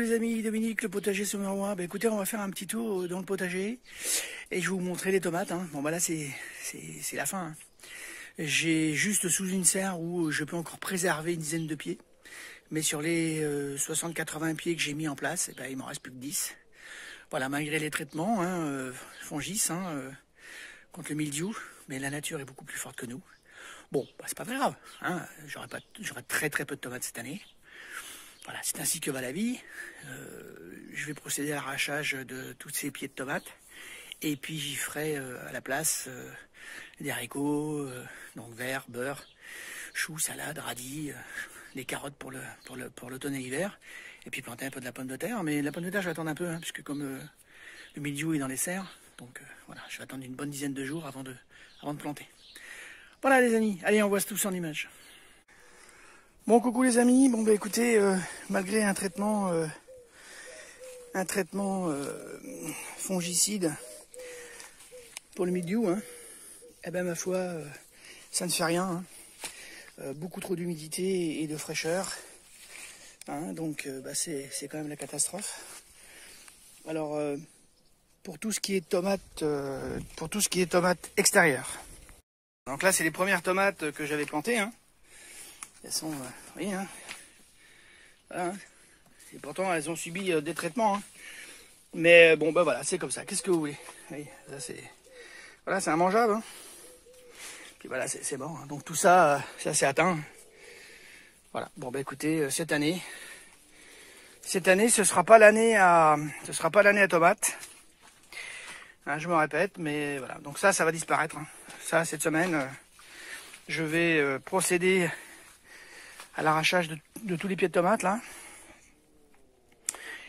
les amis, Dominique, le potager sur numéro 1. Bah écoutez, on va faire un petit tour dans le potager et je vais vous montrer les tomates. Hein. Bon bah là c'est la fin. Hein. J'ai juste sous une serre où je peux encore préserver une dizaine de pieds. Mais sur les 60-80 pieds que j'ai mis en place, bah, il m'en reste plus que 10. Voilà, malgré les traitements, hein, Fongis, contre le mildiou, mais la nature est beaucoup plus forte que nous. Bon, bah, c'est pas très grave, hein, j'aurai très peu de tomates cette année. Voilà, c'est ainsi que va la vie. Je vais procéder à l'arrachage de tous ces pieds de tomates. Et puis j'y ferai à la place des haricots, donc verts, beurre, choux, salade, radis, les carottes pour l'automne et l'hiver. Et puis planter un peu de la pomme de terre. Mais la pomme de terre, je vais attendre un peu, hein, puisque comme le mildiou est dans les serres, donc voilà, je vais attendre une bonne dizaine de jours avant de planter. Voilà les amis, allez on voit tout ça en image. Bon coucou les amis, bon bah écoutez, malgré un traitement fongicide pour le mildiou, hein, eh ben ma foi, ça ne fait rien. Hein. Beaucoup trop d'humidité et de fraîcheur, hein, donc bah, c'est quand même la catastrophe. Alors pour tout ce qui est tomates, extérieures. Donc là c'est les premières tomates que j'avais plantées. Hein. Elles sont, vous voyez, hein, voilà, hein. Et pourtant elles ont subi des traitements. Hein. Mais bon, bah voilà, c'est comme ça. Qu'est-ce que vous voulez? Oui, ça c'est, voilà, c'est immangeable. Hein. Puis voilà, c'est mort. Hein. Donc tout ça, ça s'est atteint. Voilà. Bon bah écoutez, cette année, ce sera pas l'année à tomates. Hein, je me répète, mais voilà. Donc ça va disparaître. Hein. Ça, cette semaine, je vais procéder à l'arrachage de tous les pieds de tomates là.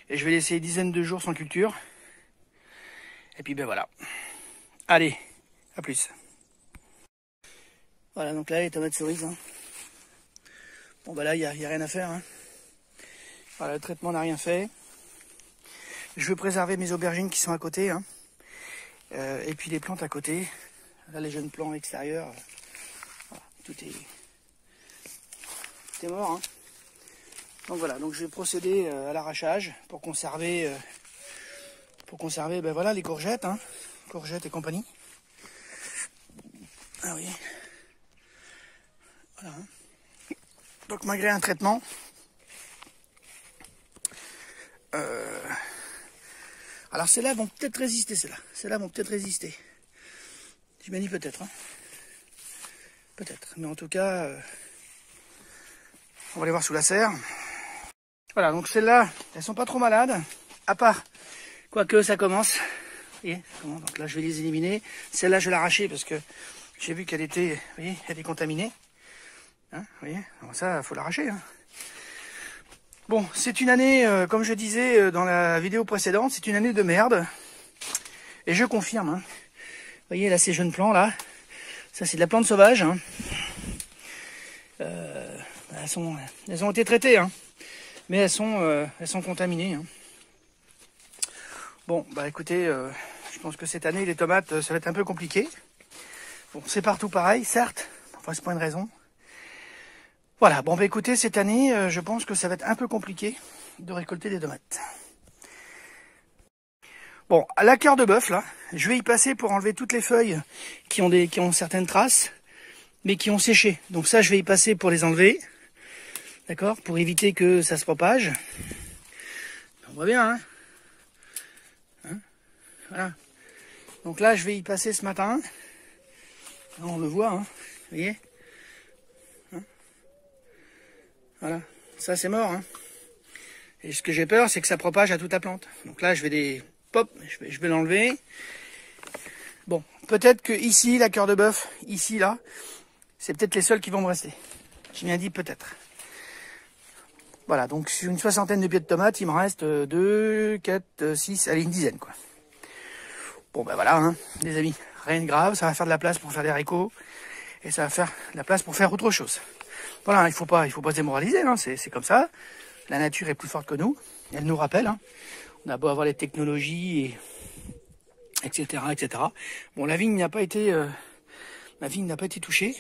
Et je vais laisser une dizaine de jours sans culture. Et puis ben voilà. Allez, à plus. Voilà, donc là les tomates cerises. Hein. Bon bah là il y a rien à faire. Hein. Voilà, le traitement n'a rien fait. Je vais préserver mes aubergines qui sont à côté. Hein. Et puis les plantes à côté. Là les jeunes plants extérieurs. Voilà, tout est mort. Hein. Donc voilà, donc je vais procéder à l'arrachage pour conserver ben voilà, les courgettes, hein, courgettes et compagnie. Ah oui. Voilà. Hein. Donc malgré un traitement, alors celles-là vont peut-être résister, celles-là vont peut-être résister. Je me dis peut-être, hein. Peut-être, mais en tout cas, on va les voir sous la serre. Voilà, donc celles-là, elles sont pas trop malades, à part, quoique ça commence. Vous voyez, donc là je vais les éliminer. Celle-là je vais l'arracher parce que j'ai vu qu'elle était, vous voyez, elle est contaminée. Hein, vous voyez, alors ça, faut l'arracher. Hein. Bon, c'est une année, comme je disais dans la vidéo précédente, c'est une année de merde. Et je confirme. Hein. Vous voyez là ces jeunes plants là, ça c'est de la plante sauvage. Hein. Elles ont été traitées. Hein. Mais elles sont contaminées. Hein. Bon, bah écoutez, je pense que cette année, les tomates, ça va être un peu compliqué. Bon, c'est partout pareil, certes. Enfin, c'est pas une raison. Voilà, bon, bah écoutez, cette année, je pense que ça va être un peu compliqué de récolter des tomates. Bon, à la cœur de bœuf, là, je vais y passer pour enlever toutes les feuilles qui ont certaines traces, mais qui ont séché. Donc ça, je vais y passer pour les enlever. D'accord, pour éviter que ça se propage. On voit bien, hein, voilà. Donc là, je vais y passer ce matin. Là, on le voit, hein, vous voyez, hein, voilà, ça c'est mort. Hein. Et ce que j'ai peur, c'est que ça propage à toute la plante. Donc là, je vais l'enlever. Bon, peut-être que ici, la cœur de bœuf, ici, là, c'est peut-être les seuls qui vont me rester. J'ai bien dit peut-être. Voilà, donc sur une soixantaine de pieds de tomates, il me reste 2, 4, 6, allez, une dizaine, quoi. Bon, ben voilà, hein, les amis, rien de grave, ça va faire de la place pour faire des haricots, et ça va faire de la place pour faire autre chose. Voilà, il faut pas se démoraliser, hein, c'est comme ça. La nature est plus forte que nous, elle nous rappelle, hein. On a beau avoir les technologies, etc., etc. Bon, ma vigne n'a pas été touchée.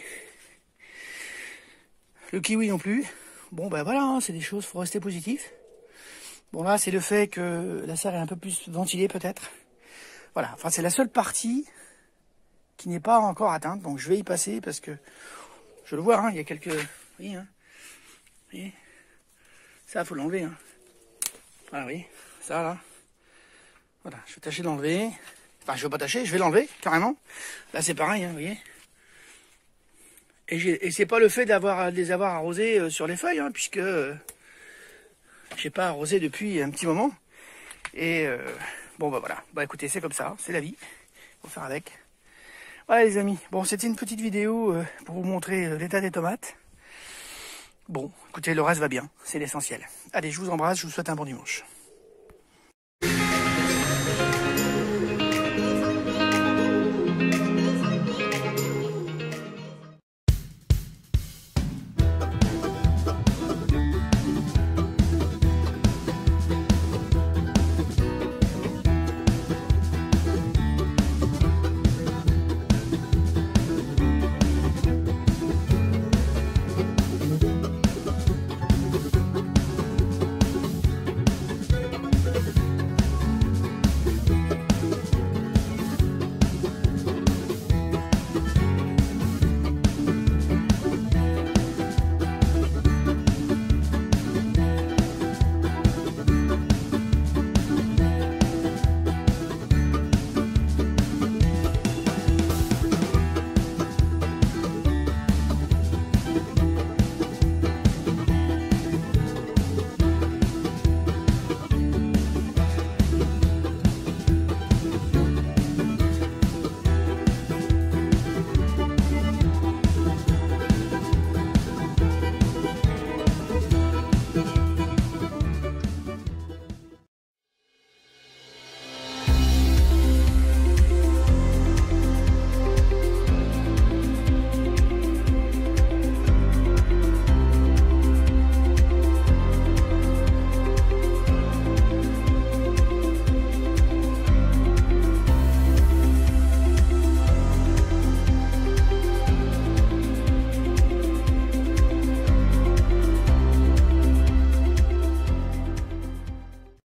Le kiwi non plus. Bon, ben voilà, hein, c'est des choses, faut rester positif. Bon là, c'est le fait que la serre est un peu plus ventilée peut-être. Voilà, enfin c'est la seule partie qui n'est pas encore atteinte, donc je vais y passer parce que je le vois, hein, il y a quelques... Oui, hein, vous voyez, ça faut l'enlever. Hein. Voilà, oui, ça là. Voilà, je vais tâcher d'enlever. Enfin, je vais pas tâcher, je vais l'enlever carrément. Là c'est pareil, hein, vous voyez. Et c'est pas le fait de les avoir arrosés sur les feuilles, hein, puisque j'ai pas arrosé depuis un petit moment. Et bon bah voilà, bah écoutez, c'est comme ça, c'est la vie, faut faire avec. Voilà les amis, bon c'était une petite vidéo pour vous montrer l'état des tomates. Bon, écoutez, le reste va bien, c'est l'essentiel. Allez, je vous embrasse, je vous souhaite un bon dimanche.